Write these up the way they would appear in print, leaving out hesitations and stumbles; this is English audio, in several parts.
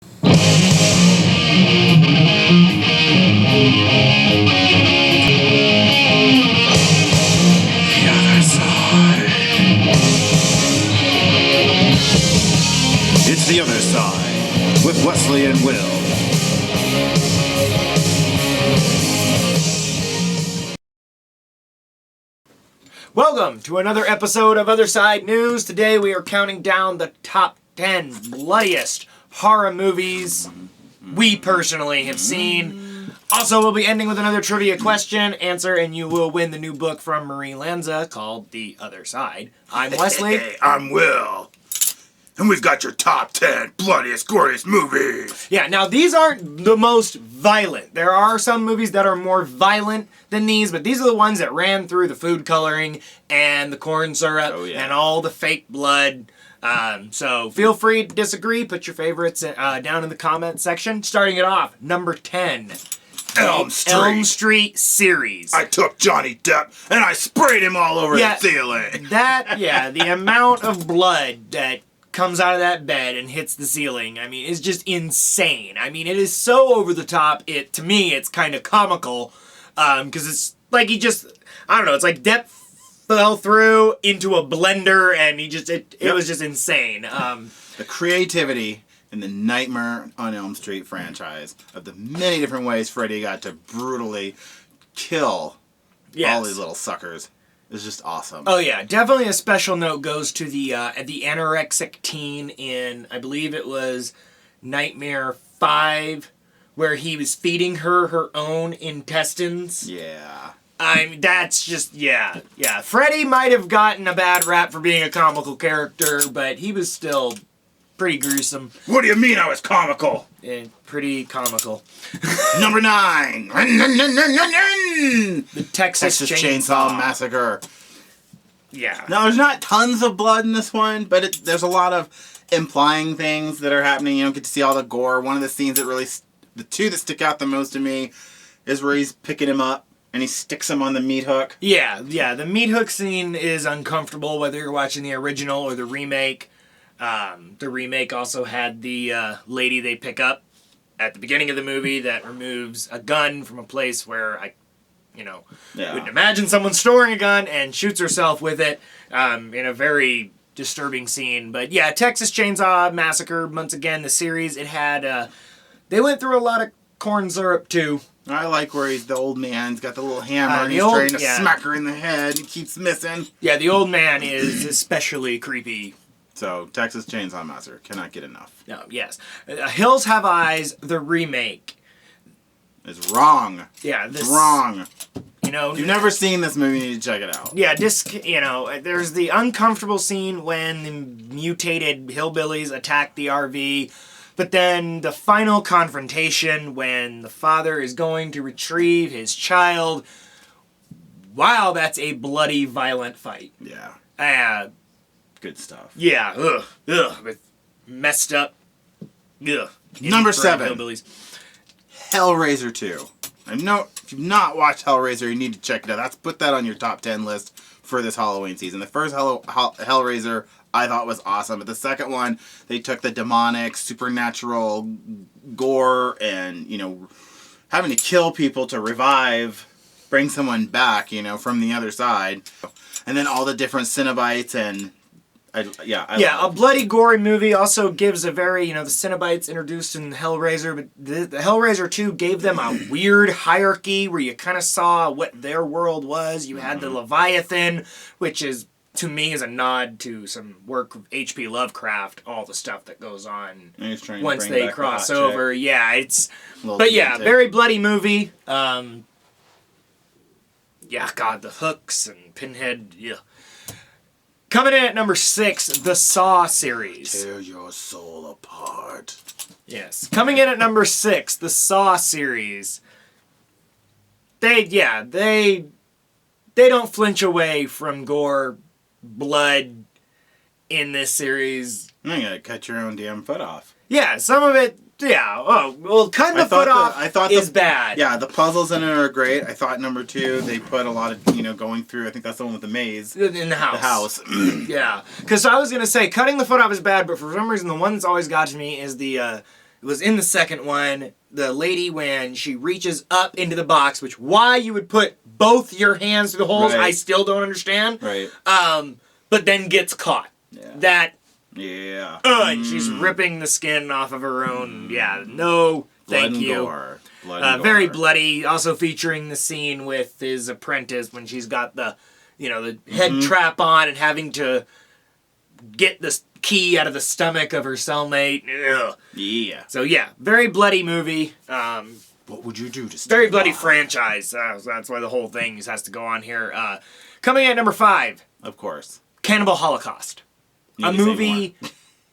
It's The Other Side with Wesley and Will. Welcome to another episode of Other Side News. Today we are counting down the top 10 bloodiest horror movies we personally have seen. Also, we'll be ending with another trivia question, answer, and you will win the new book from Marie Lanza called The Other Side. I'm Wesley. Hey, I'm Will. And we've got your top 10 bloodiest, goriest movies. Yeah, now these aren't the most violent. There are some movies that are more violent than these, but these are the ones that ran through the food coloring and the corn syrup and all the fake blood. So feel free to disagree. Put your favorites down in the comment section. Starting it off, number 10. Elm Street series. I took Johnny Depp and I sprayed him all over the ceiling. The amount of blood that comes out of that bed and hits the ceiling, I mean, is just insane. I mean, it is so over the top, to me, it's kind of comical, because it's like I don't know, it's like Depp fell through into a blender, and it was just insane. The creativity in the Nightmare on Elm Street franchise of the many different ways Freddy got to brutally kill all these little suckers. It's just awesome. Oh yeah, definitely a special note goes to the anorexic teen in, I believe it was Nightmare 5, where he was feeding her own intestines. Yeah. That's just, yeah. Freddy might have gotten a bad rap for being a comical character, but he was still pretty gruesome. What do you mean I was comical? Pretty comical. Number 9. The Texas Chainsaw Massacre. Yeah. Now, there's not tons of blood in this one, but there's a lot of implying things that are happening. You don't get to see all the gore. One of the scenes the two that stick out the most to me is where he's picking him up and he sticks him on the meat hook. Yeah. The meat hook scene is uncomfortable, whether you're watching the original or the remake. The remake also had the lady they pick up at the beginning of the movie that removes a gun from a place where wouldn't imagine someone storing a gun and shoots herself with it in a very disturbing scene. But yeah, Texas Chainsaw Massacre, once again, the series, it had, they went through a lot of corn syrup too. I like where the old man's got the little hammer and he's trying to smack her in the head and he keeps missing. Yeah, the old man is especially creepy. So, Texas Chainsaw Massacre, cannot get enough. No, yes. Hills Have Eyes, the remake. It's wrong. Yeah, it's wrong. You know, if you've never seen this movie, you need to check it out. Yeah, there's the uncomfortable scene when the mutated hillbillies attack the RV, but then the final confrontation when the father is going to retrieve his child. Wow, that's a bloody, violent fight. Yeah. Good stuff. Yeah, with messed up. Number 7. Hillbillies. Hellraiser 2. If you've not watched Hellraiser, you need to check it out. Put that on your top 10 list for this Halloween season. The first Hellraiser I thought was awesome, but the second one, they took the demonic, supernatural gore and, having to kill people to bring someone back, from the other side. And then all the different Cenobites and a bloody, gory movie also gives a very, the Cenobites introduced in Hellraiser, but the Hellraiser 2 gave them a weird hierarchy where you kind of saw what their world was. You had the Leviathan, which is, to me, is a nod to some work of H.P. Lovecraft, all the stuff that goes on once they cross over. Chick. Yeah, very bloody movie. The hooks and Pinhead, Coming in at number 6, the Saw series. Tear your soul apart. Yes. Coming in at number 6, the Saw series. They don't flinch away from gore, blood in this series. You gotta cut your own damn foot off. Yeah, some of it, cutting the foot off is bad. Yeah, the puzzles in it are great. I thought number 2, they put a lot of, going through, I think that's the one with the maze. In the house. The house. Yeah. Because I was going to say, cutting the foot off is bad, but for some reason, the one that's always got to me is the It was in the second one. The lady, when she reaches up into the box, which why you would put both your hands through the holes, Right. I still don't understand. Right. But then gets caught. Yeah. That, Yeah. and she's ripping the skin off of her own. Yeah, no, thank Blood and you. gore. Blood and Very gore. bloody. Also featuring the scene with his apprentice when she's got the head trap on and having to get the key out of the stomach of her cellmate. Ugh. Yeah. So yeah, very bloody movie. What would you do to stay Very bloody alive? franchise. That's why the whole thing has to go on here. Coming in at number 5, Of course. Cannibal Holocaust. Need A to say movie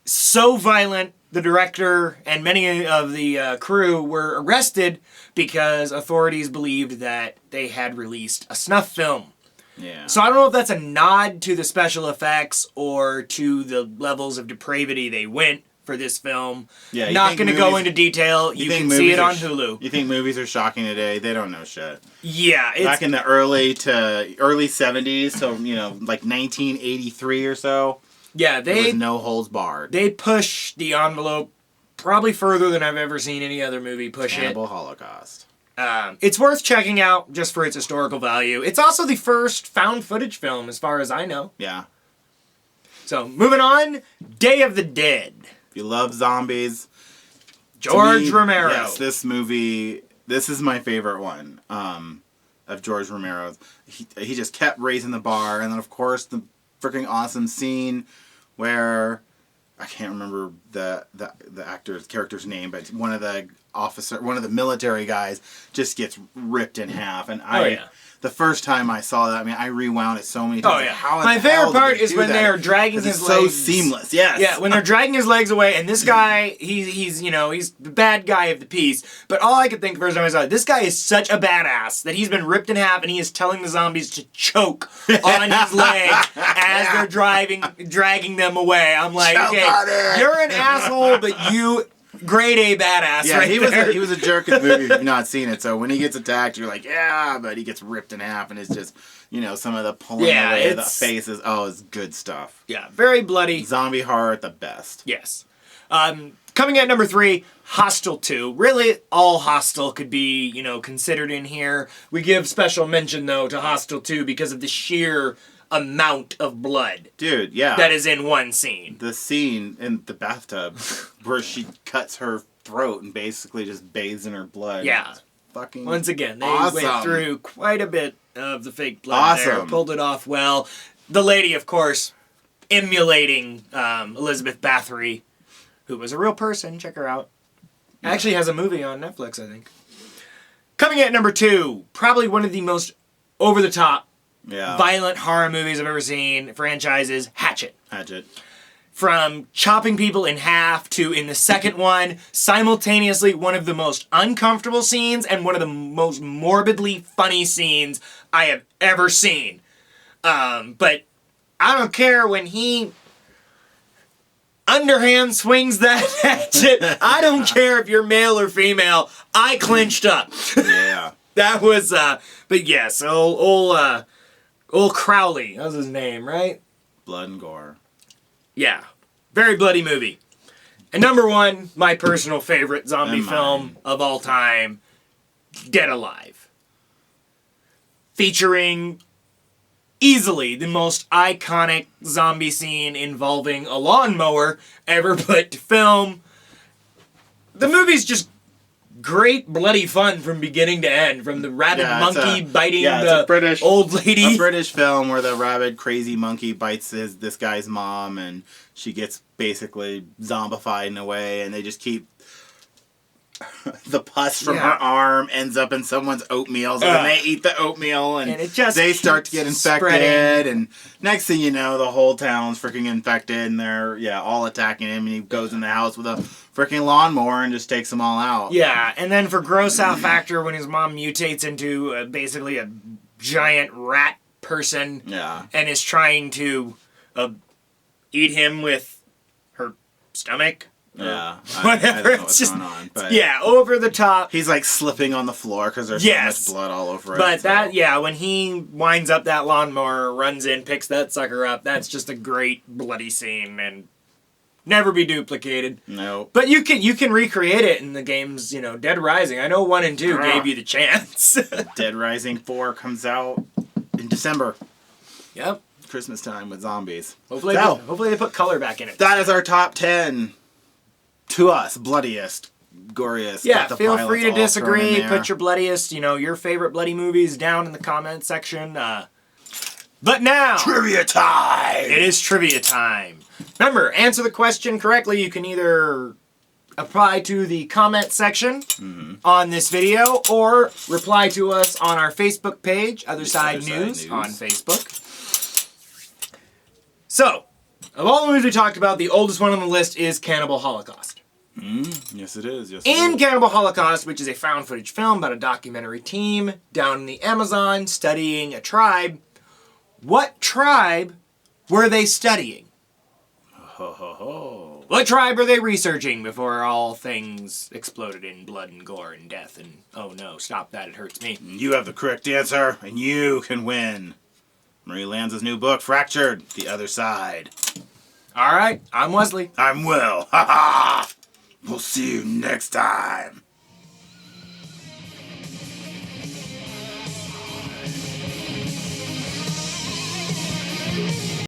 so violent, the director and many of the crew were arrested because authorities believed that they had released a snuff film. Yeah. So I don't know if that's a nod to the special effects or to the levels of depravity they went for this film. Yeah, you Not think going to go movies- into detail. You think can see movies it are on Hulu. You think movies are shocking today? They don't know shit. Yeah, it's Back in the early 70s, so like 1983 or so, there they was no holds barred. they push the envelope probably further than I've ever seen any other movie push Cannibal Holocaust. it. It's worth checking out just for its historical value. It's also the first found footage film, as far as I know. Yeah. So moving on, Day of the Dead. If you love zombies, to George me, Romero. Yes, this movie. This is my favorite one of George Romero's. He just kept raising the bar, and then of course the freaking awesome scene where I can't remember the character's name, but one of the military guys just gets ripped in half, and the first time I saw that, I mean, I rewound it so many times. Oh, like, yeah. how in My the favorite hell did part they is do when that? they're dragging 'Cause his it's so legs. seamless. Yes. Yeah, when they're dragging his legs away, and this guy, he's the bad guy of the piece. But all I could think first time I saw it, this guy is such a badass that he's been ripped in half, and he is telling the zombies to choke on his leg as they're dragging them away. I'm like, Choke okay, on it. you're an asshole, but you grade A badass. Yeah, right he there. was a jerk in the movie if you've not seen it. So when he gets attacked, you're like, yeah, but he gets ripped in half, and it's just, some of the pulling away of the faces. Oh, it's good stuff. Yeah, very bloody. Zombie horror at the best. Yes. Coming at number 3, Hostel 2. Really, all Hostel could be, considered in here. We give special mention, though, to Hostel 2 because of the sheer amount of blood Dude, yeah. that is in one scene. The scene in the bathtub where she cuts her throat and basically just bathes in her blood. Yeah. It's fucking Once again, they awesome. went through quite a bit of the fake blood there. Awesome. Pulled it off well. The lady, of course, emulating Elizabeth Bathory, who was a real person. Check her out. Actually has a movie on Netflix, I think. Coming at number 2, probably one of the most over-the-top violent horror movies I've ever seen, franchises, Hatchet. From chopping people in half to, in the second one, simultaneously one of the most uncomfortable scenes and one of the most morbidly funny scenes I have ever seen. But I don't care when he underhand swings that hatchet. I don't care if you're male or female. I clenched up. Yeah. That was, but yes, old Crowley, that was his name, right? Blood and gore. Yeah. Very bloody movie. And number 1, my personal favorite zombie And mine. film of all time, Dead Alive. Featuring easily the most iconic zombie scene involving a lawnmower ever put to film. The movie's just great bloody fun from beginning to end, from the rabid monkey biting the old lady. A British film where the rabid crazy monkey bites this guy's mom, and she gets basically zombified in a way, and they just keep the pus from her arm ends up in someone's oatmeal, so then they eat the oatmeal, and it just they start to get infected, spreading. and next thing you know, the whole town's freaking infected, and they're all attacking him, and he goes in the house with a freaking lawnmower and just takes them all out. Yeah, and then for gross out factor, when his mom mutates into basically a giant rat person, and is trying to eat him with her stomach. Yeah, Whatever. I don't know It's what's just going on, but over the top. he's like slipping on the floor because there's so much blood all over it. But so. when he winds up that lawnmower, runs in, picks that sucker up, that's just a great bloody scene and Never be duplicated. No. But you can recreate it in the games, Dead Rising. I know 1 and 2 gave you the chance. Dead Rising 4 comes out in December. Yep. Christmas time with zombies. Hopefully they put color back in it. That is our top 10. To us, bloodiest, goriest. Yeah, got the feel pilots free to all thrown in disagree. there. Put your bloodiest, your favorite bloody movies down in the comment section. But now, Trivia time! it is trivia time. Remember, answer the question correctly. You can either apply to the comment section on this video or reply to us on our Facebook page, Other Side News on Facebook. So, of all the movies we talked about, the oldest one on the list is Cannibal Holocaust. Yes, it is. Yes, In Cannibal Holocaust, which is a found footage film about a documentary team down in the Amazon studying a tribe, what tribe were they studying? Ho, ho, ho. What tribe are they researching before all things exploded in blood and gore and death and, oh no, stop that, it hurts me. You have the correct answer, and you can win Marie Lanza's new book, Fractured, The Other Side. All right, I'm Wesley. I'm Will. Ha ha! We'll see you next time.